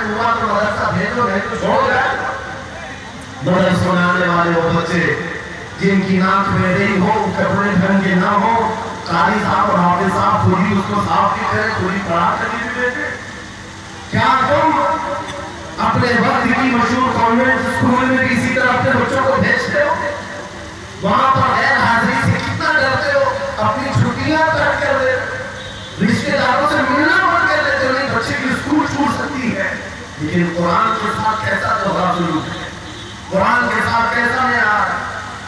Time हुआ तो मदरसा भेजो, नहीं तो छोड़ जाए। मदरसा में आने वाले वो बच्चे जिनकी नाक में नहीं हो, कपड़े ढंग के ना हो, कारी साहब और हाफिज साहब खुद ही उसको साफ भी करें, खुद ही पढ़ा कर भी देते। क्या तुम अपने वक्त की मशहूर कॉन्वेंट स्कूल में किसी तरह अपने बच्चों को भेजते हो? वहां पर गैर हाजिरी से कितना डरते हो, अपनी छुट्टियां तय कर देते, रिश्तेदारों से मिलना बंद कर देते हो, नहीं बच्चे की स्कूल छूट सकती है। लेकिन कुरान के साथ कैसा दोहरा सुलूक है, कुरान के साथ कैसा न्याय।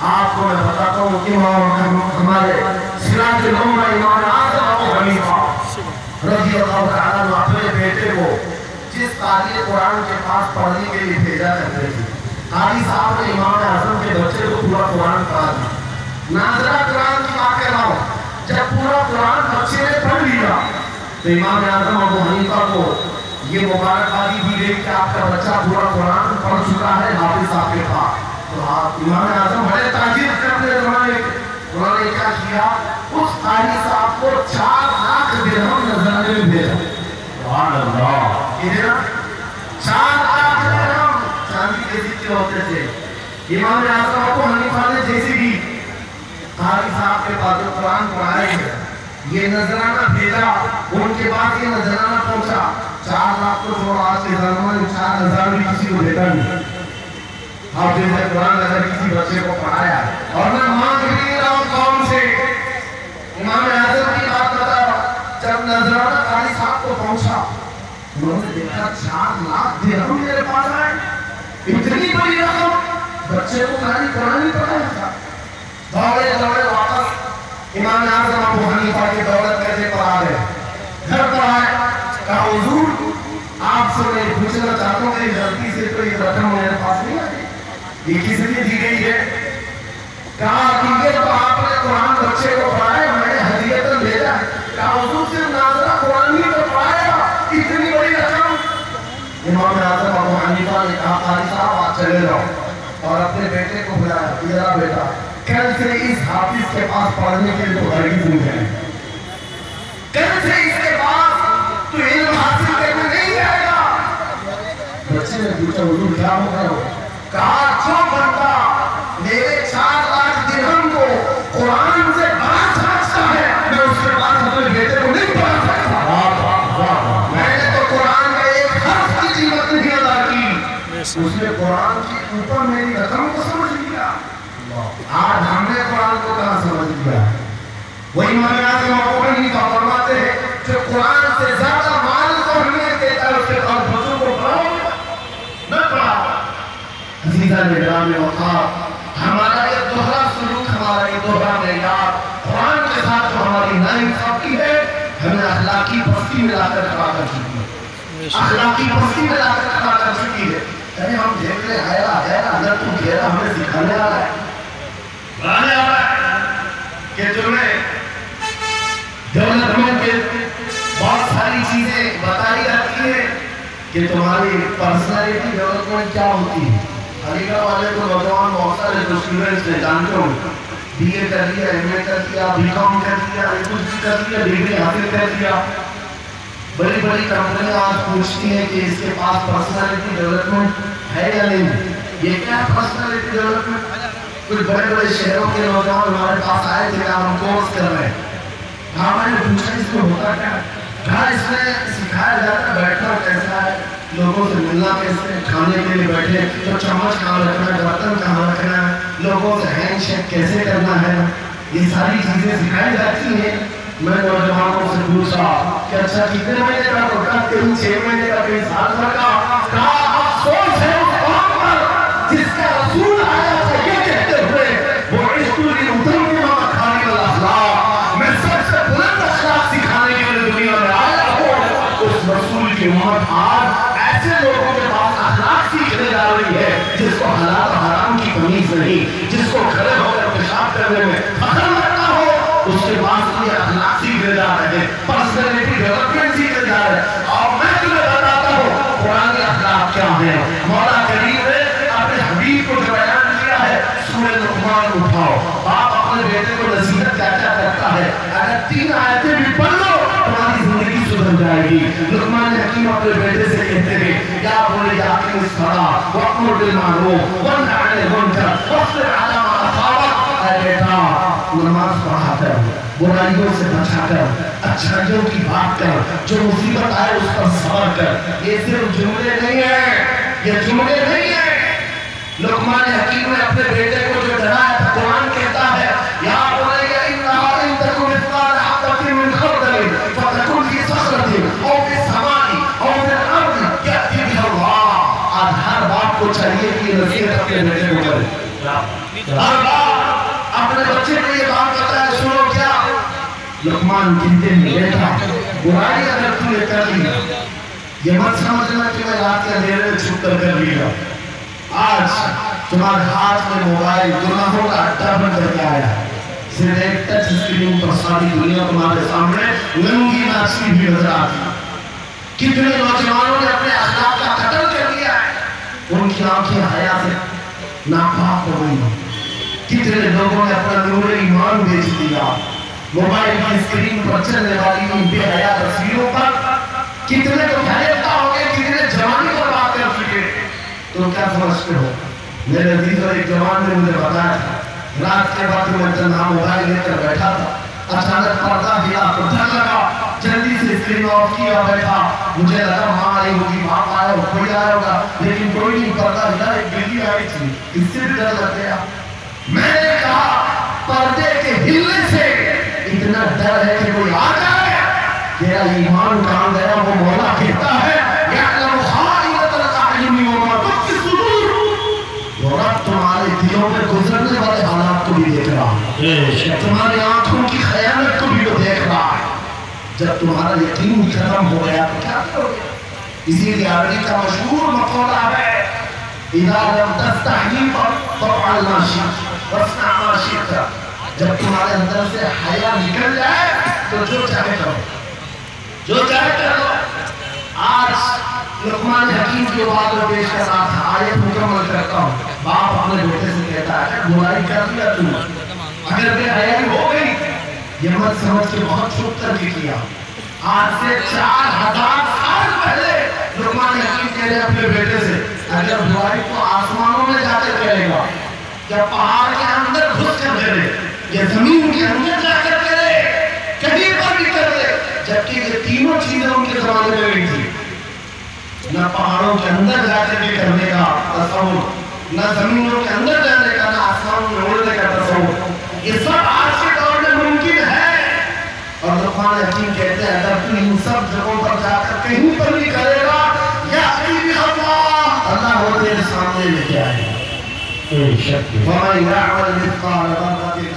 आपको मैं बताता हूँ कि हमारे सिराजुल उम्मा इमाम आज़म अबू हनीफा रज़ियल्लाहु तआला अन्हु अपने बेटे को जिस कारी कुरान के पास पढ़ने के लिए भेजा करते थे, कारी साहब ने इमाम आज़म के बच्चे को पूरा कुरान पढ़ा दिया। नाज़रा कुरान की बात कर रहा हूँ, जब पूरा कुरान बच्चे ने पढ़ लिया तो इमाम आज़म अबू हनीफा को ये मुबारकबादी दी गई कि आपका बच्चा पूरा कुरान पढ़ चुका है हाफिज साहब के पास। तो आप इमाम आज़म बड़े ताजीब करते ज़माने के, उन्होंने क्या किया, उस कारी साहब को 4 लाख दिरहम नजराने में भेजा। सुभान अल्लाह, कितना 4 लाख दिरहम चांदी के सिक्के होते थे। इमाम आज़म अबू हनीफा ने जैसे भी कारी साहब के पास जो कुरान पढ़ाए ये नजराना भेजा, उनके बाद ये नजराना पहुंचा। 4 लाख को छोड़ आज के ज़माने में 4,000 भी किसी को देता नहीं। आप जैसे कुरान अगर किसी बच्चे को पढ़ाया और मैं मांग भी रहा हूँ कौन से, इमाम आज़म की बात बता रहा, जब नजराना कारी साहब को पहुंचा, उन्होंने देखा 4 लाख दिरहम मेरे पास आए, इतनी बड़ी रकम, बच्चे को कारी कुरान ही पढ़ाया था। दौड़े दौड़े वापस इमाम आज़म अबू हनीफा की दौलत कैसे पर आ गए, घर पर आए, कहा हुजूर आपसे मैं पूछना चाहता हूँ कि गलती से तो ये रकम मेरे पास नहीं आई, ये किस लिए दी गई है? कहा कि ये तो आपने कुरान बच्चे को पढ़ाया, मैंने हदीयतन भेजा है। कहा हुजूर सिर्फ नाज़रा कुरान ही तो पढ़ाया, इतनी बड़ी रकम। इमाम आज़म अबू हनीफा ने कहा कारी साहब आप चले जाओ और अपने बेटे को बुलाया, इधर आ बेटा, कल से इस हाफिज के पास पढ़ने के लिए तो हरगिज़ नहीं जाएगा, कल से इसके पास तो इल्म हासिल करने नहीं जाएगा। बच्चे ने पूछा हुजूर क्या होगा? कहा जो बंदा मेरे 4 लाख दिरहम को कुरान से बड़ा समझता है, मैं उसके पास अपने बेटे को नहीं पढ़ा सकता। मैंने तो कुरान का एक हर्फ की कीमत नहीं अदा की, उसने कुरान के ऊपर मेरी रकम को समझ लिया। आज हमने कुरान को कहाँ समझ लिया? वही इमाम आज़म अबू हनीफा फरमाते हैं जो कुरान से ज्यादा माल को हमें देता है उसके पास बच्चों को पढ़ाओ न पढ़ाओ। अज़ीज़ान निगरान वक़ाफ़, हमारा ये दोहरा सुलूक, हमारा ये दोहरा मेयार कुरान के साथ जो हमारी नाइंसाफ़ी है, हमें अखलाकी पस्ती में लाकर खड़ा कर चुकी है, अखलाकी पस्ती में लाकर खड़ा कर चुकी है। अरे हम देख ले हैरा हैरा, अगर तुम घेरा हमें सिखाने आ रहा है, बताने आ रहा है कि तुम्हें डेवलपमेंट के बहुत सारी चीजें बताई जाती है कि तुम्हारी पर्सनालिटी डेवलपमेंट क्या होती है। अलीगढ़ वाले तो नौजवान बहुत सारे जो स्टूडेंट्स ने जानते हो, BA कर लिया, MA कर लिया, BCom कर लिया, कुछ भी कर लिया, डिग्री हासिल कर लिया। बड़ी बड़ी कंपनियां आज पूछती हैं कि इसके पास पर्सनालिटी डेवलपमेंट है या नहीं। ये क्या है पर्सनालिटी डेवलपमेंट? कुछ बड़े बड़े शहरों के नौजवान हमारे पास आए थे, हम कोर्स कर रहे हैं। हाँ मैंने पूछा इसमें होता क्या? कहा इसमें सिखाया जाता है बैठना कैसा है, लोगों से मिलना कैसे, खाने के लिए बैठे तो चम्मच कहाँ रखना है, बर्तन कहाँ रखना है, लोगों से हैंडशेक कैसे करना है, ये सारी चीजें सिखाई जाती हैं। मैं नौजवानों से पूछा कि अच्छा कितने महीने का होगा? 3-6 महीने का, 3 साल भर का। कहा अफसोस है उस कौम पर जिसका रसूल आया था ये कहते हुए वो इस्टूरी उतम के मामा खाने वाला अखलाक, मैं सबसे बुलंद अखलाक सिखाने के लिए दुनिया में आया हूँ। उस रसूल की उम्मत आज ऐसे लोगों के पास अखलाक सीखने जा रही है जिसको हलाल हराम की तमीज नहीं, जिसको खड़े होकर पेशाब करने में फख्र लगता हो, उसके पास ये अखलाक सीखने जा रहे हैं, पर्सनैलिटी डेवलपमेंट सीखने जा रहे हैं। और मैं तुम्हें बताता हूँ कुरानी अखलाक क्या है। मौला करीम ने अपने हबीब को जो बयान किया है, सूरह लुक़मान उठाओ, बाप अपने बेटे को नसीहत क्या क्या करता है, अगर 3 आयतें भी पढ़ लो तुम्हारी जिंदगी सुधर जाएगी। लुक़मान हकीम अपने बेटे से कहते हैं या وأقم الصلاة وأمر بالمعروف وانهى عن المنكر واصبر على ما أصابك. اے بیٹا نماز پڑھا کر، برائیوں سے بچا کر، اچھائیوں کی بات کر، جو مصیبت آئے اس پر صبر کر. یہ صرف جملے نہیں ہیں، یہ جملے نہیں ہیں. لقمان حکیم نے اپنے بیٹے کو جو ڈرایا تھا، قرآن کہتا ہے یا بنی انھا ان تک مثقال حبۃ من خردل فتکن فی صخرۃ او فی السماء او فی الارض یأتی بها اللہ. آج ہر باپ کو چاہیے کہ یہ نصیحت اپنے بیٹے کو کرے. ہر باپ اپنے بچے کو یہ بات بتائے، سنو کیا لقمان کہتے ہیں بیٹا برائی اگر تم نے کر لی یہ مت سمجھنا کہ میں رات کے اندھیرے میں چھپ کر لیا. آج تمہارے ہاتھ میں موبائل گناہوں کا اڈا بن کر کے آیا ہے. صرف ایک ٹچ اسکرین پر ساری دنیا تمہارے سامنے ننگی ناچتی بھی نظر آتی. کتنے نوجوانوں نے اپنے اخلاق کا قتل کر دیا ہے، ان کی آنکھیں حیا سے ناپاک ہو گئی. کتنے لوگوں نے اپنا نور ایمان بیچ دیا موبائل کی اسکرین پر چلنے والی ان بے حیا تصویروں پر. کتنے تو بھیجتا ہو گئے، کتنے جوانی پر بات کر چکے. تو کیا سمجھتے ہو؟ میرے عزیز اور ایک جوان نے مجھے بتایا تھا رات کے وقت میں تنہا موبائل لے کر بیٹھا تھا، اچانک پردہ ہلا تو ڈر لگا، جلدی سے اسکرین آف کیا بیٹھا. مجھے لگا ماں آئی ہوگی، باپ آیا ہو، کوئی آیا ہوگا، لیکن کوئی نہیں. پردہ ہلا، ایک بلی آئی تھی، اس سے بھی ڈر لگ گیا. میں نے کہا پردے کے ہلنے سے اتنا ڈر ہے کہ کوئی آ جائے. تیرا ایمان کہاں گیا؟ وہ مولا کہتا ہے یعلم خائنۃ الاعین وما تخفی الصدور. رب تمہارے دلوں میں گزرنے والے حالات کو بھی دیکھ رہا ہے، تمہاری آنکھوں کی خیانت کو بھی وہ دیکھ رہا ہے. جب تمہارا یقین ختم ہو گیا تو کیا کرو گے؟ اسی لیے عربی کا مشہور مقولہ ہے اذا لم تستحی فافعل ما شئت واصنع ما شئت. جب تمہارے اندر سے حیا نکل جائے تو جو چاہے کرو، جو چاہے کر لو. آج لقمان حکیم کی بات میں پیش کر رہا تھا، آیت مکمل کرتا ہوں. باپ اپنے بیٹے سے کہتا ہے برائی کر دیا تم، اگر بے حیائی ہو گئی یہ مت سمجھ کے بہت چھپ کر کے کیا. آج سے 4000 سال پہلے لقمان حکیم کہہ رہے اپنے بیٹے سے اگر برائی تو آسمانوں میں جا کر کرے گا، یا پہاڑ کے اندر گھس کر کرے، یا زمین کے اندر جا کر کرے، کہیں پر بھی کر لے. جبکہ یہ تینوں چیزیں ان کے زمانے میں نہیں تھی. نہ پہاڑوں کے اندر جا کر کے کرنے کا تصور، نہ زمینوں کے اندر جانے کا، نہ آسمان میں اڑنے کا تصور. یہ سب آج کے دور میں ممکن ہے. اور لقمان حکیم کہتے ہیں اگر تو ان سب جگہوں پر جا کر کہیں پر بھی کرے گا یا اللہ وہ تیرے سامنے لے کے آئے گا. وَمَن يَعْمَلْ مِثْقَالَ ذَرَّةٍ